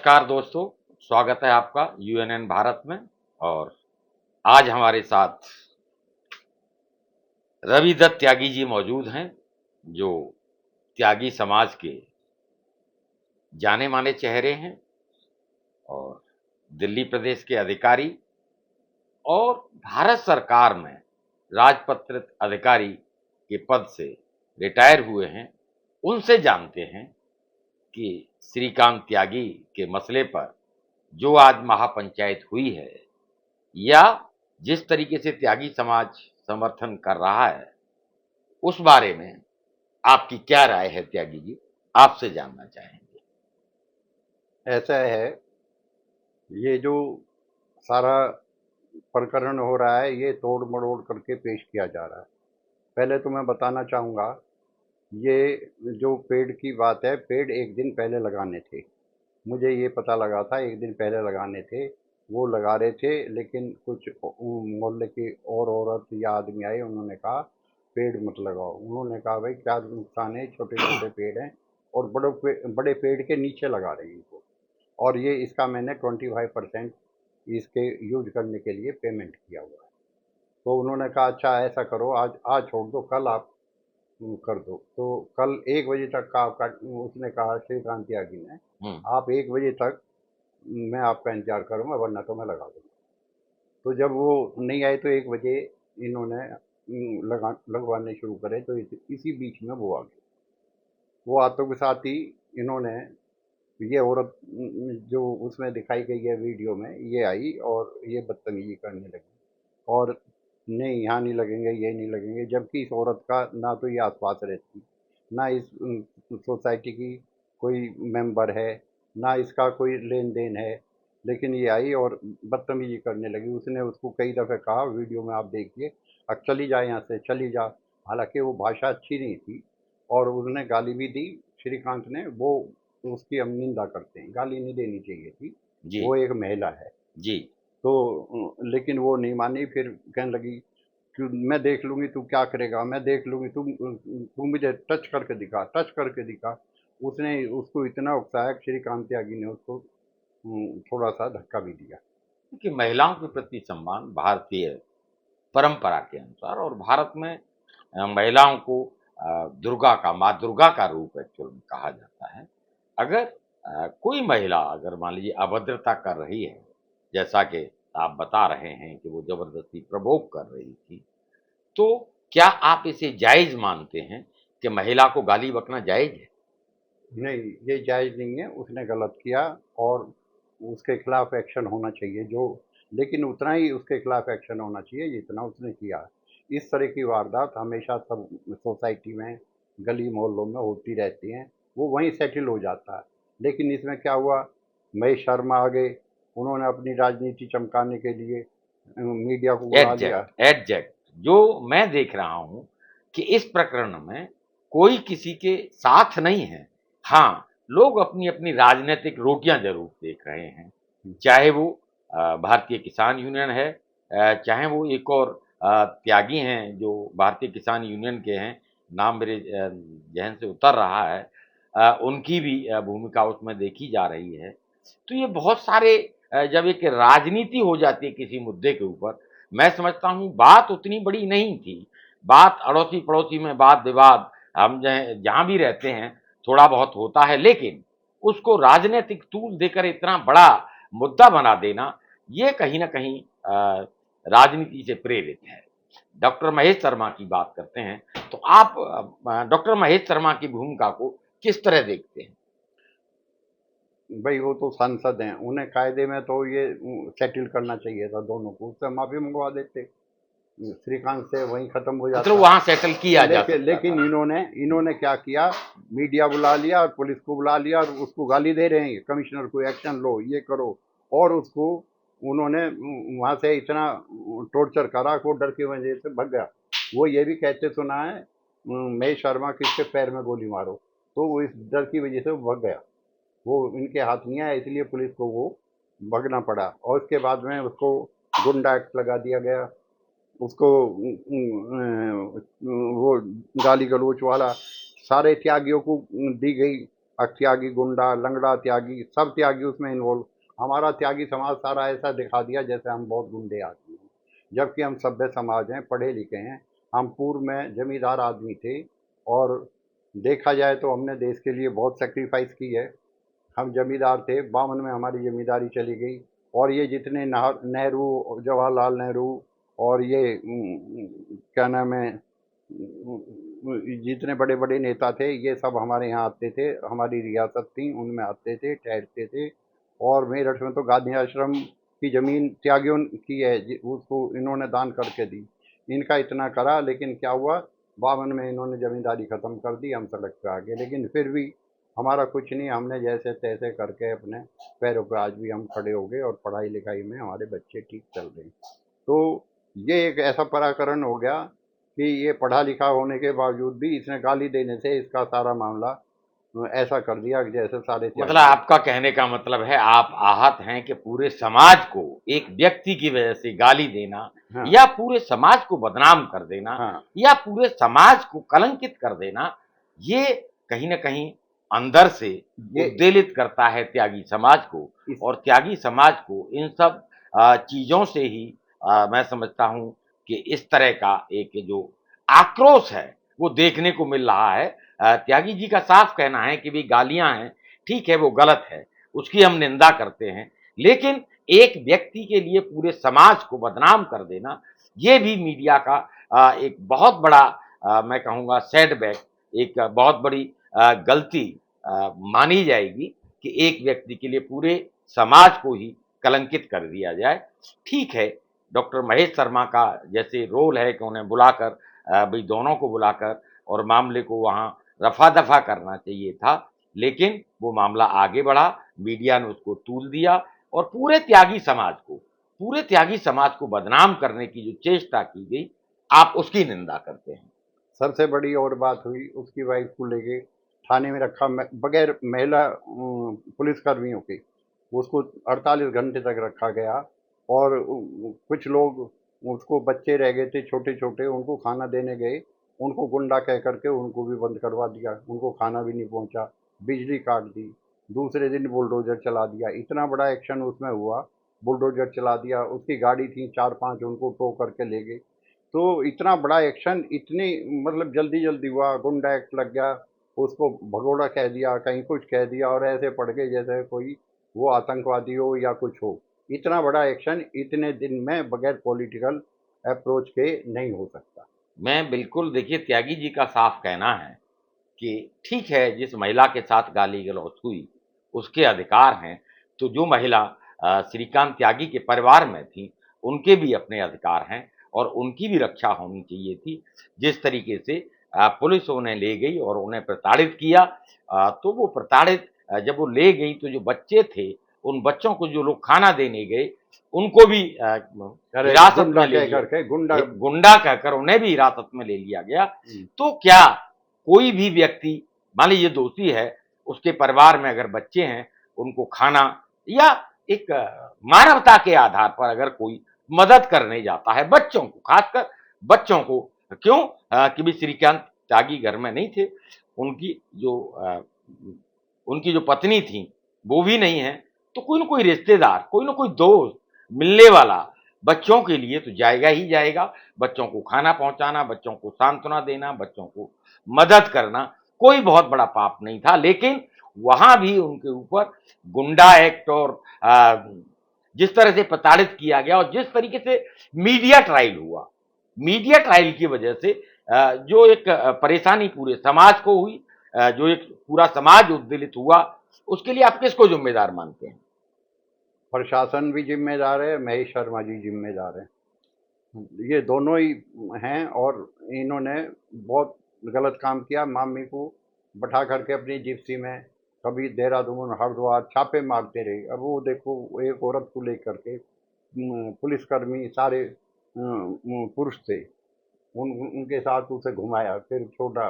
नमस्कार दोस्तों, स्वागत है आपका यूएनएन भारत में। और आज हमारे साथ रवि दत्त त्यागी जी मौजूद हैं, जो त्यागी समाज के जाने माने चेहरे हैं और दिल्ली प्रदेश के अधिकारी और भारत सरकार में राजपत्रित अधिकारी के पद से रिटायर हुए हैं। उनसे जानते हैं कि श्रीकांत त्यागी के मसले पर जो आज महापंचायत हुई है या जिस तरीके से त्यागी समाज समर्थन कर रहा है, उस बारे में आपकी क्या राय है त्यागी जी? आपसे जानना चाहेंगे। ऐसा है, ये जो सारा प्रकरण हो रहा है ये तोड़ मरोड़ करके पेश किया जा रहा है। पहले तो मैं बताना चाहूँगा, ये जो पेड़ की बात है, पेड़ एक दिन पहले लगाने थे। मुझे ये पता लगा था एक दिन पहले लगाने थे, वो लगा रहे थे, लेकिन कुछ मोहल्ले की और औरत या आदमी आए, उन्होंने कहा पेड़ मत लगाओ। उन्होंने कहा भाई क्या नुकसान है, छोटे छोटे पेड़ हैं और बड़े पेड़ के नीचे लगा रहे हैं इनको। और ये इसका मैंने 25% इसके यूज करने के लिए पेमेंट किया हुआ है। तो उन्होंने कहा अच्छा ऐसा करो, आज आज छोड़ दो, कल आप कर दो। तो कल 1 बजे तक का आपका, उसने कहा श्रीकांत त्यागी ने, हम्म। आप 1 बजे तक मैं आपका इंतजार करूंगा, वरना तो मैं लगा दूंगा। तो जब वो नहीं आए तो 1 बजे इन्होंने लगवाने शुरू करे, तो इसी बीच में वो आ गए। वो आतों के साथ ही इन्होंने, ये औरत जो उसमें दिखाई गई है वीडियो में, ये आई और ये बदतमीजी करने लगी और नहीं यहाँ नहीं लगेंगे, ये नहीं लगेंगे, जबकि इस औरत का ना तो ये आसपास रहती, ना इस सोसाइटी की कोई मेंबर है, ना इसका कोई लेन देन है। लेकिन ये आई और बदतमीजी करने लगी। उसने उसको कई दफ़े कहा, वीडियो में आप देखिए, अब चली जा यहाँ से, चली जा। हालांकि वो भाषा अच्छी नहीं थी और उसने गाली भी दी। श्रीकांत ने, वो उसकी हम निंदा करते हैं, गाली नहीं देनी चाहिए थी, जी। वो एक महिला है। जी। तो लेकिन वो नहीं मानी, फिर कहने लगी कि मैं देख लूंगी तू क्या करेगा, मैं देख लूंगी, तू मुझे टच करके दिखा, टच करके दिखा। उसने उसको इतना उकसाया कि श्रीकांत त्यागी ने उसको थोड़ा सा धक्का भी दिया। क्योंकि महिलाओं के प्रति सम्मान भारतीय परंपरा के अनुसार और भारत में महिलाओं को दुर्गा का, माँ दुर्गा का रूप एक्चुअल में कहा जाता है। अगर कोई महिला अगर मान लीजिए अभद्रता कर रही है, जैसा कि आप बता रहे हैं कि वो जबरदस्ती प्रवोक कर रही थी, तो क्या आप इसे जायज़ मानते हैं कि महिला को गाली बकना जायज़ है? नहीं, ये जायज़ नहीं है, उसने गलत किया और उसके खिलाफ एक्शन होना चाहिए। जो, लेकिन उतना ही उसके खिलाफ एक्शन होना चाहिए जितना उसने किया। इस तरह की वारदात हमेशा सब सोसाइटी में, गली मोहल्लों में होती रहती हैं, वो वहीं सेटल हो जाता है। लेकिन इसमें क्या हुआ, महेश शर्मा आ गए, उन्होंने अपनी राजनीति चमकाने के लिए मीडिया को बुला लिया। एग्ज़ैक्ट जो मैं देख रहा हूँ कि इस प्रकरण में कोई किसी के साथ नहीं है। हाँ, लोग अपनी-अपनी राजनीतिक रोटियाँ ज़रूर सेक रहे हैं। चाहे वो भारतीय किसान यूनियन है, चाहे वो एक और त्यागी हैं जो भारतीय किसान यूनियन के हैं, नाम मेरे ज़हन से उतर रहा है। उनकी भी भूमिका उसमें देखी जा रही है। तो ये बहुत सारे जब एक राजनीति हो जाती है किसी मुद्दे के ऊपर, मैं समझता हूँ बात उतनी बड़ी नहीं थी। बात अड़ोसी-पड़ोसी में वाद-विवाद हम जहाँ भी रहते हैं, थोड़ा बहुत होता है, लेकिन उसको राजनीतिक तूल देकर इतना बड़ा मुद्दा बना देना, ये कहीं न कहीं राजनीति से प्रेरित है। डॉक्टर महेश शर्मा की बात करते हैं, तो आप डॉक्टर महेश शर्मा की भूमिका को किस तरह देखते हैं? भाई वो तो सांसद हैं, उन्हें कायदे में तो ये सेटल करना चाहिए था दोनों को, उससे माफ़ी मंगवा देते, श्रीकांत से वहीं ख़त्म हो मतलब जाता। वहाँ सेटल किया जा लेकिन सकता लेकिन था। इन्होंने इन्होंने क्या किया, मीडिया बुला लिया और पुलिस को बुला लिया और उसको गाली दे रहे हैं, कमिश्नर को एक्शन लो, ये करो। और उसको उन्होंने वहाँ से इतना टॉर्चर करा कि वो डर की वजह से भाग गया। वो ये भी कहते सुना है, महेश शर्मा कि इसके पैर में गोली मारो, तो वो इस डर की वजह से वो भाग गया। वो इनके हाथ नहीं आया, इसलिए पुलिस को वो भगना पड़ा और उसके बाद में उसको गुंडा एक्ट लगा दिया गया। उसको वो गाली गलौच वाला सारे त्यागियों को दी गई त्यागी गुंडा, लंगड़ा त्यागी, सब त्यागी उसमें इन्वॉल्व। हमारा त्यागी समाज सारा ऐसा दिखा दिया जैसे हम बहुत गुंडे आदमी हैं, जबकि हम सभ्य समाज हैं, पढ़े लिखे हैं। हम पूर्व में जमींदार आदमी थे, और देखा जाए तो हमने देश के लिए बहुत सेक्रीफाइस की है। हम जमींदार थे, 52 में हमारी जमींदारी चली गई, और ये जितने नेहरू, जवाहरलाल नेहरू, और ये क्या नाम है, जितने बड़े बड़े नेता थे, ये सब हमारे यहाँ आते थे, हमारी रियासत थी, उनमें आते थे, ठहरते थे। और मेरठ में तो गांधी आश्रम की ज़मीन त्यागियों की है, उसको इन्होंने दान करके दी। इनका इतना करा, लेकिन क्या हुआ, 52 में इन्होंने ज़मींदारी ख़त्म कर दी, हम सड़क पे आ गए। लेकिन फिर भी हमारा कुछ नहीं, हमने जैसे तैसे करके अपने पैरों पे आज भी हम खड़े हो गए, और पढ़ाई लिखाई में हमारे बच्चे ठीक चल रहे हैं। तो ये एक ऐसा पराकरण हो गया कि ये पढ़ा लिखा होने के बावजूद भी इसने गाली देने से इसका सारा मामला ऐसा कर दिया कि जैसे सारे मतलब त्यागी। आपका कहने का मतलब है आप आहत हैं कि पूरे समाज को एक व्यक्ति की वजह से गाली देना, हाँ, या पूरे समाज को बदनाम कर देना, हाँ, या पूरे समाज को कलंकित कर देना, ये कहीं न कहीं अंदर से ये उद्वेलित करता है त्यागी समाज को। इस और त्यागी समाज को इन सब चीज़ों से ही मैं समझता हूँ कि इस तरह का एक जो आक्रोश है, वो देखने को मिल रहा है। त्यागी जी का साफ कहना है कि भी गालियाँ हैं, ठीक है वो गलत है, उसकी हम निंदा करते हैं, लेकिन एक व्यक्ति के लिए पूरे समाज को बदनाम कर देना, ये भी मीडिया का एक बहुत बड़ा मैं कहूँगा सेटबैक, एक बहुत बड़ी गलती मानी जाएगी कि एक व्यक्ति के लिए पूरे समाज को ही कलंकित कर दिया जाए। ठीक है, डॉक्टर महेश शर्मा का जैसे रोल है कि उन्हें बुलाकर भई दोनों को बुलाकर और मामले को वहाँ रफ़ा-दफ़ा करना चाहिए था, लेकिन वो मामला आगे बढ़ा, मीडिया ने उसको तूल दिया और पूरे त्यागी समाज को बदनाम करने की जो चेष्टा की गई, आप उसकी निंदा करते हैं। सबसे बड़ी और बात हुई, उसकी वाइफ को लेके थाने में रखा, बगैर महिला पुलिस कर्मियों के, उसको 48 घंटे तक रखा गया। और कुछ लोग, उसको बच्चे रह गए थे छोटे छोटे, उनको खाना देने गए, उनको गुंडा कह करके उनको भी बंद करवा दिया, उनको खाना भी नहीं पहुंचा, बिजली काट दी। दूसरे दिन बुलडोजर चला दिया, इतना बड़ा एक्शन उसमें हुआ। बुलडोजर चला दिया, उसकी गाड़ी थी 4-5, उनको टो करके ले गए। तो इतना बड़ा एक्शन इतनी, मतलब जल्दी जल्दी हुआ, गुंडा एक्ट लग गया, उसको भगोड़ा कह दिया, कहीं कुछ कह दिया, और ऐसे पड़ गए जैसे कोई वो आतंकवादी हो या कुछ हो। इतना बड़ा एक्शन इतने दिन में बगैर पॉलिटिकल अप्रोच के नहीं हो सकता। मैं बिल्कुल देखिए त्यागी जी का साफ कहना है कि ठीक है, जिस महिला के साथ गाली-गलौच हुई, उसके अधिकार हैं, तो जो महिला श्रीकांत त्यागी के परिवार में थी, उनके भी अपने अधिकार हैं और उनकी भी रक्षा होनी चाहिए थी। जिस तरीके से पुलिस उन्हें ले गई और उन्हें प्रताड़ित किया, तो वो प्रताड़ित जब वो ले गई तो जो बच्चे थे, उन बच्चों को जो लोग खाना देने गए, उनको भी अरे हिरासत गुंडा में ले कह लिया, करके, गुंडा। गुंडा कहकर उन्हें भी हिरासत में ले लिया गया। तो क्या कोई भी व्यक्ति मान लीजिए दोषी है, उसके परिवार में अगर बच्चे हैं, उनको खाना या एक मानवता के आधार पर अगर कोई मदद करने जाता है, बच्चों को, खासकर बच्चों को, क्यों कि भी श्रीकांत त्यागी घर में नहीं थे, उनकी जो उनकी जो पत्नी थी, वो भी नहीं है, तो कोई न कोई रिश्तेदार, कोई न कोई दोस्त, मिलने वाला बच्चों के लिए तो जाएगा ही जाएगा। बच्चों को खाना पहुँचाना, बच्चों को सांत्वना देना, बच्चों को मदद करना, कोई बहुत बड़ा पाप नहीं था। लेकिन वहाँ भी उनके ऊपर गुंडा एक्ट और जिस तरह से प्रताड़ित किया गया और जिस तरीके से मीडिया ट्रायल हुआ, मीडिया ट्रायल की वजह से जो एक परेशानी पूरे समाज को हुई, जो एक पूरा समाज उद्वेलित हुआ, उसके लिए आप किसको ज़िम्मेदार मानते हैं? प्रशासन भी जिम्मेदार है, महेश शर्मा जी जिम्मेदार हैं। ये दोनों ही हैं, और इन्होंने बहुत गलत काम किया। मामी को बैठा करके अपनी जिप्सी में कभी देहरादून, हरिद्वार छापे मारते रहे। अब वो देखो, एक औरत को लेकर के पुलिसकर्मी सारे पुरुष थे, उनके साथ उसे घुमाया, फिर छोड़ा।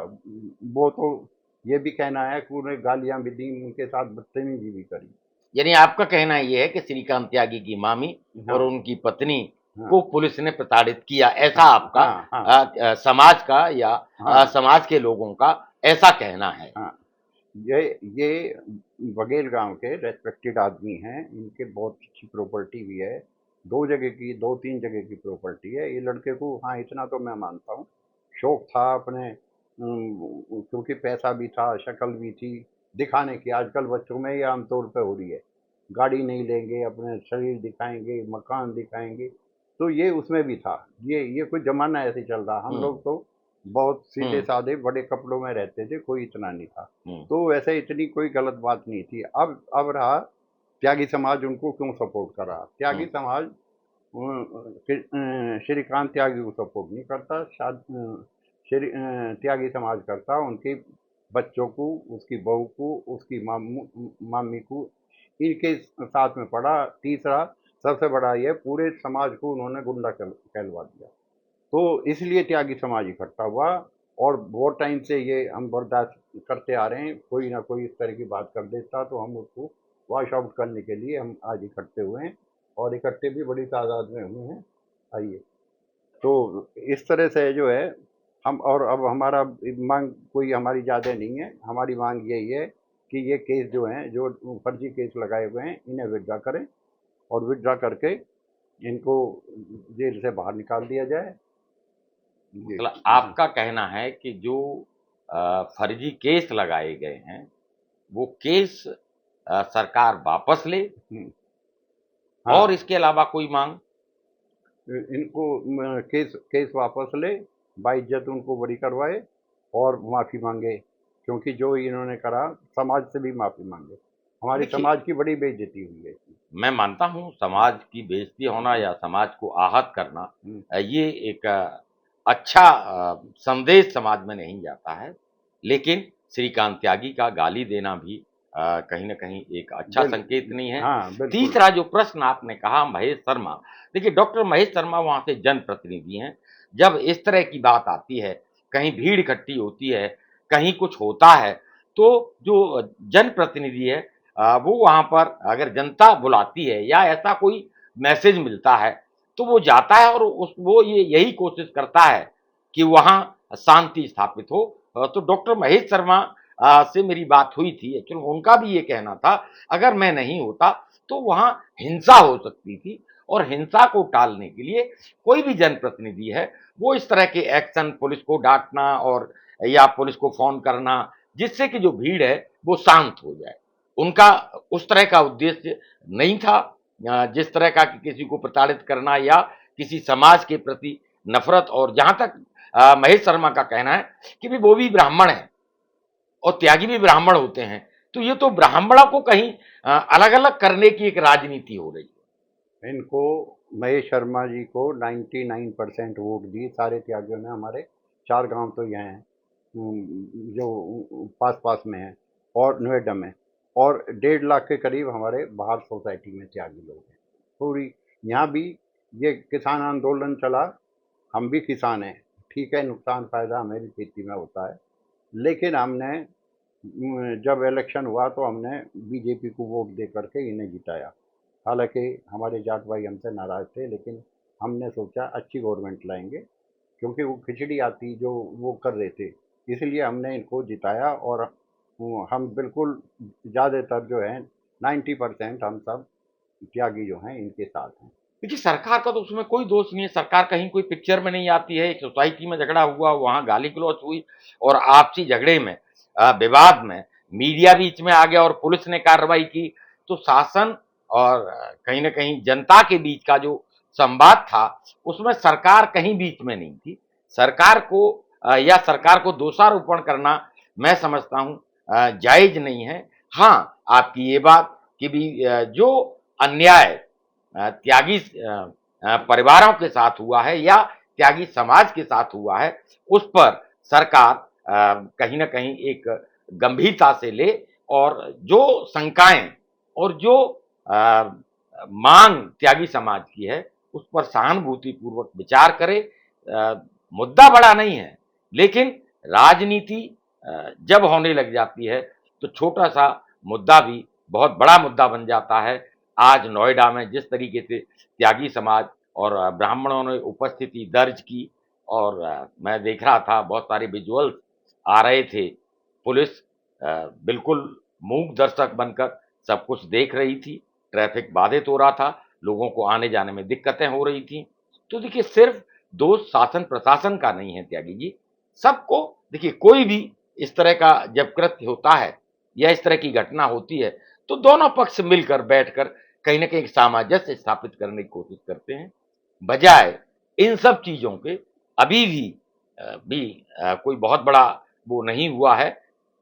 वो तो ये भी कहना है कि उन्हें गालियां भी दी, उनके साथ बदतमीजी भी करी। यानी आपका कहना ये है कि श्रीकांत त्यागी की मामी और हाँ, उनकी पत्नी हाँ, को पुलिस ने प्रताड़ित किया, ऐसा हाँ, आपका हाँ, हाँ, समाज का या हाँ, समाज के लोगों का ऐसा कहना है। हाँ। ये बघेल गांव के रेस्पेक्टेड आदमी हैं, इनके बहुत अच्छी प्रॉपर्टी भी है, दो जगह की, दो तीन जगह की प्रॉपर्टी है। ये लड़के को, हाँ इतना तो मैं मानता हूँ, शौक था अपने, क्योंकि पैसा भी था, शक्ल भी थी दिखाने की। आजकल बच्चों में ये आमतौर पे हो रही है, गाड़ी नहीं लेंगे, अपने शरीर दिखाएंगे, मकान दिखाएंगे। तो ये उसमें भी था। ये कोई जमाना ऐसे चल रहा। हम हम्म। लोग तो बहुत सीधे हम्म। साधे बड़े कपड़ों में रहते थे, कोई इतना नहीं था। हम्म। तो वैसे इतनी कोई गलत बात नहीं थी। अब रहा त्यागी समाज उनको क्यों सपोर्ट कर रहा। त्यागी हम्म। समाज श्रीकांत त्यागी को सपोर्ट नहीं करता। त्यागी समाज करता उनके बच्चों को, उसकी बहू को, उसकी मामी को, इनके साथ में पड़ा। तीसरा सबसे बड़ा ये, पूरे समाज को उन्होंने गुंडा कहलवा दिया। तो इसलिए त्यागी समाज इकट्ठा हुआ। और बहुत टाइम से ये हम बर्दाश्त करते आ रहे हैं, कोई ना कोई इस तरह की बात कर देता तो हम उसको वॉश आउट करने के लिए हम आज इकट्ठे हुए हैं, और इकट्ठे भी बड़ी तादाद में हुए हैं। आइए, तो इस तरह से जो है हम, और अब हमारा मांग कोई हमारी ज़्यादा नहीं है। हमारी मांग यही है कि ये केस जो हैं, जो फर्जी केस लगाए हुए हैं, इन्हें विड्रा करें, और विड्रा करके इनको जेल से बाहर निकाल दिया जाए। ये मतलब आपका कहना है कि जो फर्जी केस लगाए गए हैं, वो केस सरकार वापस ले, हम्म, और हाँ, इसके अलावा कोई मांग? इनको केस केस वापस ले, बाइज्जत उनको बरी करवाए, और माफ़ी मांगे, क्योंकि जो इन्होंने करा, समाज से भी माफ़ी मांगे। हमारी देखिए, समाज की बड़ी बेइज्जती हुई है इसमें। मैं मानता हूँ हम्म, समाज की बेइज्जती होना या समाज को आहत करना, हम्म, ये एक अच्छा संदेश समाज में नहीं जाता है। लेकिन श्रीकांत त्यागी का गाली देना भी कहीं न कहीं एक अच्छा बिल संकेत नहीं है। हाँ, बिल्कुल। तीसरा जो प्रश्न आपने कहा महेश शर्मा, देखिए डॉक्टर महेश शर्मा वहाँ से जनप्रतिनिधि हैं। जब इस तरह की बात आती है, कहीं भीड़ इकट्ठी होती है, कहीं कुछ होता है, तो जो जनप्रतिनिधि है, वो वहाँ पर अगर जनता बुलाती है या ऐसा कोई मैसेज मिलता है, तो वो जाता है और वो ये यही कोशिश करता है कि वहाँ शांति स्थापित हो। तो डॉक्टर महेश शर्मा से मेरी बात हुई थी, एक्चुअली उनका भी ये कहना था, अगर मैं नहीं होता तो वहाँ हिंसा हो सकती थी, और हिंसा को टालने के लिए कोई भी जनप्रतिनिधि है, वो इस तरह के एक्शन, पुलिस को डांटना और या पुलिस को फोन करना, जिससे कि जो भीड़ है वो शांत हो जाए। उनका उस तरह का उद्देश्य नहीं था, जिस तरह का कि किसी को प्रताड़ित करना या किसी समाज के प्रति नफरत। और जहां तक महेश शर्मा का कहना है कि भी वो भी ब्राह्मण है और त्यागी भी ब्राह्मण होते हैं, तो ये तो ब्राह्मणों को कहीं अलग अलग करने की एक राजनीति हो रही इनको, महेश शर्मा जी को 99% वोट दिए सारे त्यागियों ने। हमारे 4 गांव तो ये हैं, जो पास पास में हैं, और नोएडा में। और 1.5 लाख के करीब हमारे बाहर सोसाइटी में त्यागी लोग हैं पूरी। यहाँ भी ये किसान आंदोलन चला, हम भी किसान हैं, ठीक है, नुकसान फ़ायदा हमें भी खेती में होता है। लेकिन हमने जब इलेक्शन हुआ तो हमने बीजेपी को वोट दे करके इन्हें जिताया। हालांकि हमारे जाट भाई हमसे नाराज़ थे, लेकिन हमने सोचा अच्छी गवर्नमेंट लाएंगे, क्योंकि वो खिचड़ी आती जो वो कर रहे थे, इसलिए हमने इनको जिताया। और हम बिल्कुल ज़्यादातर जो है 90% हम सब त्यागी जो हैं इनके साथ हैं। देखिए सरकार का तो उसमें कोई दोष नहीं है, सरकार कहीं कोई पिक्चर में नहीं आती है। एक सोसाइटी में झगड़ा हुआ, वहां गाली गलौज हुई और आपसी झगड़े में, विवाद में मीडिया बीच में आ गया और पुलिस ने कार्रवाई की। तो शासन और कहीं ना कहीं जनता के बीच का जो संवाद था, उसमें सरकार कहीं बीच में नहीं थी। सरकार को या सरकार को दोषारोपण करना मैं समझता हूं जायज नहीं है। हाँ, आपकी ये बात कि भी जो अन्याय त्यागी परिवारों के साथ हुआ है या त्यागी समाज के साथ हुआ है, उस पर सरकार कहीं ना कहीं एक गंभीरता से ले, और जो शंकाएं और जो अ, मांग त्यागी समाज की है, उस पर सहानुभूति पूर्वक विचार करे। मुद्दा बड़ा नहीं है, लेकिन राजनीति जब होने लग जाती है तो छोटा सा मुद्दा भी बहुत बड़ा मुद्दा बन जाता है। आज नोएडा में जिस तरीके से त्यागी समाज और ब्राह्मणों ने उपस्थिति दर्ज की, और मैं देख रहा था बहुत सारे विजुअल्स आ रहे थे। पुलिस बिल्कुल मूक दर्शक बनकर सब कुछ देख रही थी। ट्रैफिक बाधित हो रहा था, लोगों को आने जाने में दिक्कतें हो रही थी। तो देखिए, सिर्फ दोष शासन प्रशासन का नहीं है त्यागी जी, सबको देखिए, कोई भी इस तरह का जब कृत्य होता है या इस तरह की घटना होती है, तो दोनों पक्ष मिलकर बैठकर कहीं न कहीं सामंजस्य स्थापित करने की कोशिश करते हैं। बजाय इन सब चीज़ों के अभी भी कोई बहुत बड़ा वो नहीं हुआ है।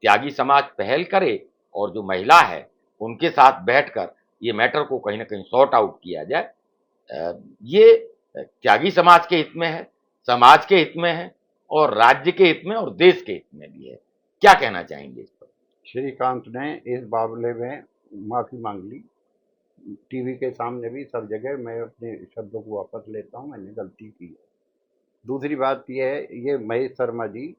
त्यागी समाज पहल करे और जो महिला है, उनके साथ बैठकर ये मैटर को कहीं न कहीं सॉर्ट आउट किया जाए। ये त्यागी समाज के हित में है, समाज के हित में है और राज्य के हित में और देश के हित में भी है। क्या कहना चाहेंगे इस पर? श्रीकांत ने इस मामले में माफी मांग ली, टीवी के सामने भी, सब जगह। मैं अपने शब्दों को वापस लेता हूँ, मैंने गलती की है। दूसरी बात यह है, ये महेश शर्मा जी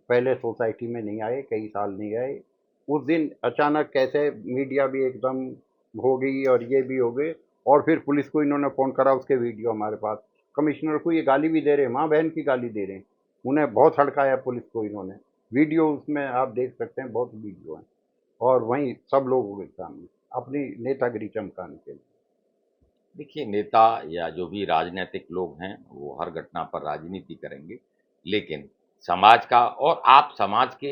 पहले सोसाइटी में नहीं आए, कई साल नहीं आए। उस दिन अचानक कैसे मीडिया भी एकदम हो गई और ये भी हो गए, और फिर पुलिस को इन्होंने फ़ोन करा, उसके वीडियो हमारे पास। कमिश्नर को ये गाली भी दे रहे हैं, माँ बहन की गाली दे रहे हैं। उन्हें बहुत हड़काया पुलिस को इन्होंने। वीडियो उसमें आप देख सकते हैं, बहुत वीडियो हैं। और वहीं सब लोगों के सामने अपनी नेतागिरी चमकाने के लिए। देखिए, नेता या जो भी राजनीतिक लोग हैं, वो हर घटना पर राजनीति करेंगे, लेकिन समाज का और आप समाज के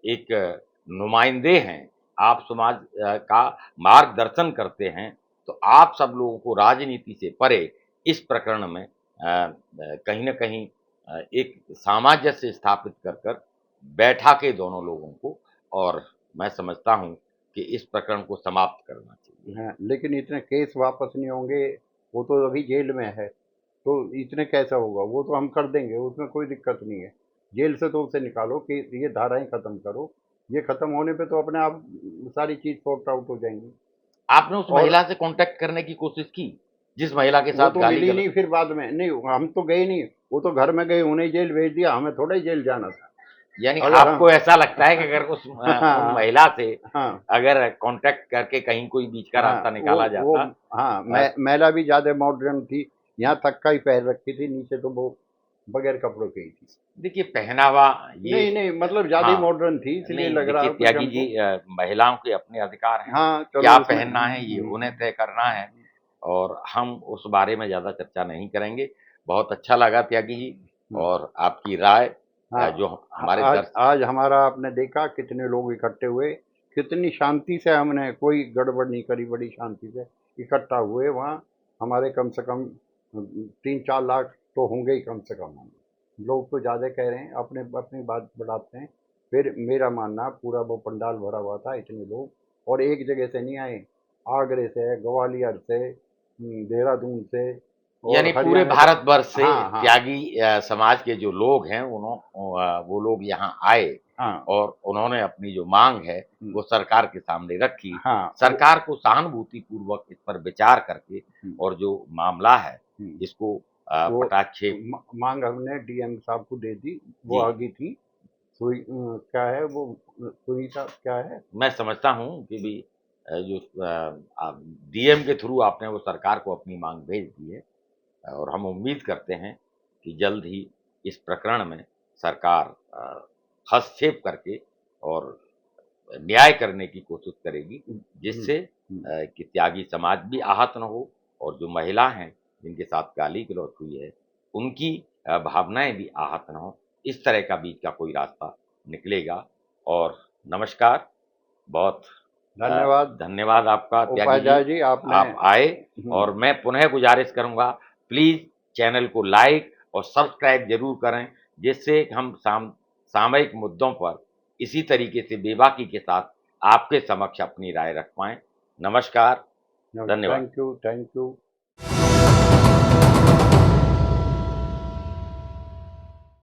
एक नुमाइंदे हैं, आप समाज का मार्गदर्शन करते हैं, तो आप सब लोगों को राजनीति से परे इस प्रकरण में कहीं न कहीं एक सामंजस्य स्थापित कर बैठा के दोनों लोगों को, और मैं समझता हूँ कि इस प्रकरण को समाप्त करना चाहिए। हाँ, लेकिन इतने केस वापस नहीं होंगे। वो तो अभी जेल में है, तो इतने कैसा होगा? वो तो हम कर देंगे, उसमें कोई दिक्कत नहीं है। जेल से तो उसे निकालो कि ये धाराएं खत्म करो। ये खत्म होने पे तो अपने आप सारी चीज सॉर्ट आउट हो जाएंगी। आपने उस और महिला से कांटेक्ट करने की कोशिश की, जिस महिला के वो साथ तो गाली मिली गलौज? नहीं फिर बाद में। नहीं, हम तो गए नहीं, वो तो घर में गए, उन्हें जेल भेज दिया, हमें थोड़ा ही जेल जाना था। यानी अगर हम आपको ऐसा लगता है कि अगर उन हाँ, महिला से हाँ, अगर कांटेक्ट करके कहीं कोई बीच का हाँ, रास्ता निकाला वो जाता। हाँ, अ, महिला भी ज्यादा मॉडर्न थी। यहाँ तक का ही पहन रखी थी, नीचे तो वो बगैर कपड़ों की ही थी। देखिए, पहनावा ये नहीं नहीं, मतलब ज्यादा ही हाँ, मॉडर्न थी, इसलिए नहीं लग रहा देखिए है कुछ त्यागी जी, हमको। महिलाओं के अपने अधिकार हैं, हाँ, क्या चलो उसमें पहनना है ये उन्हें तय करना है, और हम उस बारे में ज़्यादा चर्चा नहीं करेंगे। बहुत अच्छा लगा त्यागी जी, हम्म, और आपकी राय हाँ। जो हमारे आज दर्श आज हमारा आपने देखा कितने लोग इकट्ठे हुए, कितनी शांति से, हमने कोई गड़बड़ नहीं करी, बड़ी शांति से इकट्ठा हुए वहाँ। हमारे कम से कम 3-4 लाख तो होंगे ही कम से कम। हम लोग तो ज़्यादा कह रहे हैं, अपने अपनी बात बढ़ाते हैं। फिर मेरा मानना, पूरा वो पंडाल भरा हुआ था, इतने लोग, और एक जगह से नहीं आए। आगरे से, ग्वालियर से, देहरादून से, यानी और पूरे हरियाणा से। भारतवर्ष से हाँ, हाँ, त्यागी समाज के जो लोग हैं, वो लोग यहाँ आए हाँ, और उन्होंने अपनी जो मांग है हम्म, वो सरकार के सामने रखी। हाँ, सरकार को सहानुभूतिपूर्वक इस पर विचार करके हम्म, और जो मामला है हम्म। इसको वो पटाक्षेप। मांग हमने डीएम साहब को दे दी, वो जी, आ गई थी। क्या है वो, सुनीता क्या है? मैं समझता हूँ कि भी जो डीएम के थ्रू आपने वो सरकार को अपनी मांग भेज दी है, और हम उम्मीद करते हैं कि जल्द ही इस प्रकरण में सरकार हस्तक्षेप करके और न्याय करने की कोशिश करेगी, हम्म, जिससे हम्म, कि त्यागी समाज भी आहत न हो, और जो महिला हैं जिनके साथ गाली गलौज हुई है, उनकी भावनाएं भी आहत न हो। इस तरह का बीच का कोई रास्ता निकलेगा। और नमस्कार, बहुत अ, धन्यवाद। धन्यवाद आपका त्यागी जी, उपाध्याय जी, आपने आप आए। और मैं पुनः गुजारिश करूँगा, प्लीज़ चैनल को लाइक और सब्सक्राइब ज़रूर करें, जिससे हम सामयिक मुद्दों पर इसी तरीके से बेबाकी के साथ आपके समक्ष अपनी राय रख पाएँ। नमस्कार, धन्यवाद। Thank you, thank you.